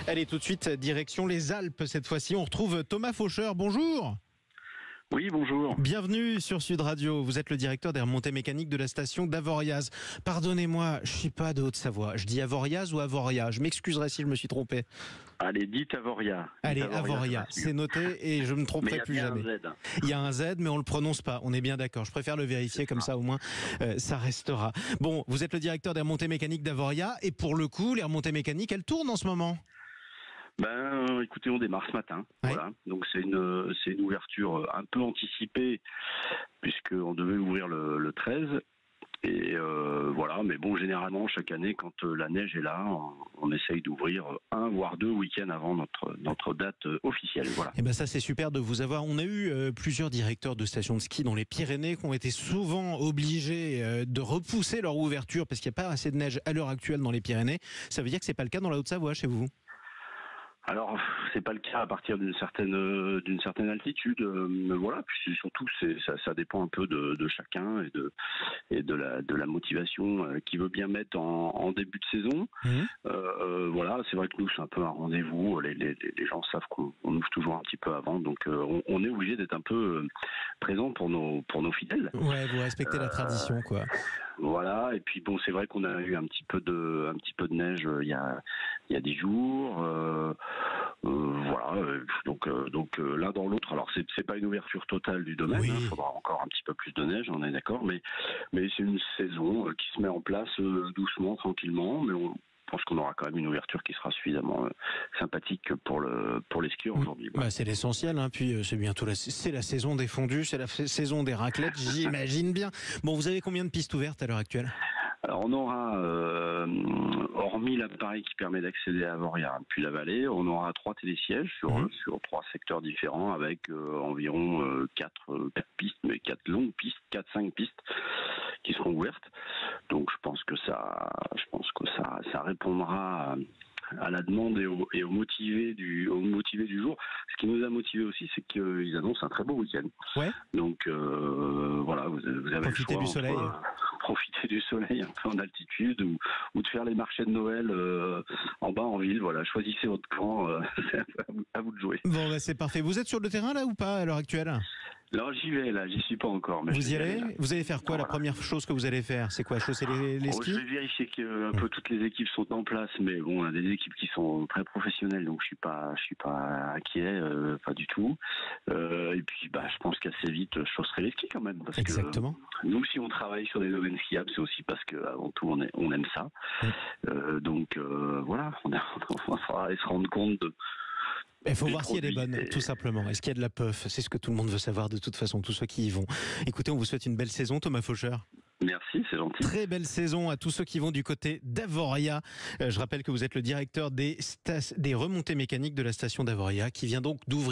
Allez, tout de suite, direction les Alpes. Cette fois-ci, on retrouve Thomas Faucheur. Bonjour. Oui, bonjour. Bienvenue sur Sud Radio. Vous êtes le directeur des remontées mécaniques de la station d'Avoriaz. Pardonnez-moi, je suis pas de Haute-Savoie. Je dis Avoriaz ou Avoria? Je m'excuserai si je me suis trompé. Allez, dites Avoria. Allez, Avoria, c'est noté et je ne me tromperai plus jamais. Il y a un Z, mais on le prononce pas. On est bien d'accord. Je préfère le vérifier comme ça, au moins, ça restera. Bon, vous êtes le directeur des remontées mécaniques d'Avoria et pour le coup, les remontées mécaniques, elles tournent en ce moment. Écoutez, on démarre ce matin. Ouais. Voilà. Donc c'est une ouverture un peu anticipée puisqu'on devait ouvrir le 13. Et voilà, mais bon, généralement, chaque année, quand la neige est là, on essaye d'ouvrir un voire deux week-ends avant notre date officielle. Voilà. Et ben ça, c'est super de vous avoir. On a eu plusieurs directeurs de stations de ski dans les Pyrénées qui ont été souvent obligés de repousser leur ouverture parce qu'il n'y a pas assez de neige à l'heure actuelle dans les Pyrénées. Ça veut dire que c'est pas le cas dans la Haute-Savoie chez vous? Alors, c'est pas le cas à partir d'une certaine altitude. Voilà, puis surtout, ça dépend un peu de chacun et de la motivation qu'il veut bien mettre en début de saison. Voilà, c'est vrai que nous, c'est un peu un rendez-vous. Les gens savent qu'on ouvre toujours un petit peu avant, donc on est obligé d'être un peu présent pour nos fidèles. Ouais, vous respectez la tradition, quoi. Voilà, et puis bon, c'est vrai qu'on a eu un petit peu de neige il y a 10 jours. Voilà, donc l'un dans l'autre. Alors c'est pas une ouverture totale du domaine. Il faudra encore un petit peu plus de neige, on est d'accord, mais c'est une saison qui se met en place doucement, tranquillement, mais on pense qu'on aura quand même une ouverture qui sera suffisamment sympathique pour les skieurs aujourd'hui. Bah, c'est l'essentiel, hein. Puis c'est bientôt c'est la saison des fondus, c'est la saison des raclettes, j'imagine bien. Bon, vous avez combien de pistes ouvertes à l'heure actuelle? Alors on aura, hormis l'appareil qui permet d'accéder à Avoria puis la vallée, on aura 3 télésièges sur 3 secteurs différents avec environ 4 pistes, mais 4 longues pistes, 4-5 pistes qui seront ouvertes. Donc je pense que ça répondra à la demande et au motivé du jour. Ce qui nous a motivé aussi, c'est qu'ils annoncent un très beau week-end. Ouais. Donc voilà, vous avez profiter du soleil. Profiter du soleil un peu en altitude ou de faire les marchés de Noël en bas en ville. Voilà, choisissez votre camp, c'est à vous de jouer. Bon, bah, c'est parfait. Vous êtes sur le terrain là ou pas à l'heure actuelle? Alors j'y suis pas encore. Mais vous y allez? Vous allez faire quoi? La première chose que vous allez faire, c'est quoi? Chausser les skis? Je vais vérifier que un peu toutes les équipes sont en place, mais bon, on a des équipes qui sont très professionnelles, donc je suis pas inquiet, pas du tout. Et puis je pense qu'assez vite je chausserai les skis quand même. Parce Exactement. Que nous, si on travaille sur des domaines skiables, c'est aussi parce que avant tout on aime ça. Donc voilà, on va se rendre compte de. Il faut voir si elle est bonne, tout simplement. Est-ce qu'il y a de la puff? C'est ce que tout le monde veut savoir de toute façon, tous ceux qui y vont. Écoutez, on vous souhaite une belle saison, Thomas Faucheur. Merci, c'est gentil. Très belle saison à tous ceux qui vont du côté d'Avoria. Je rappelle que vous êtes le directeur des remontées mécaniques de la station d'Avoria, qui vient donc d'ouvrir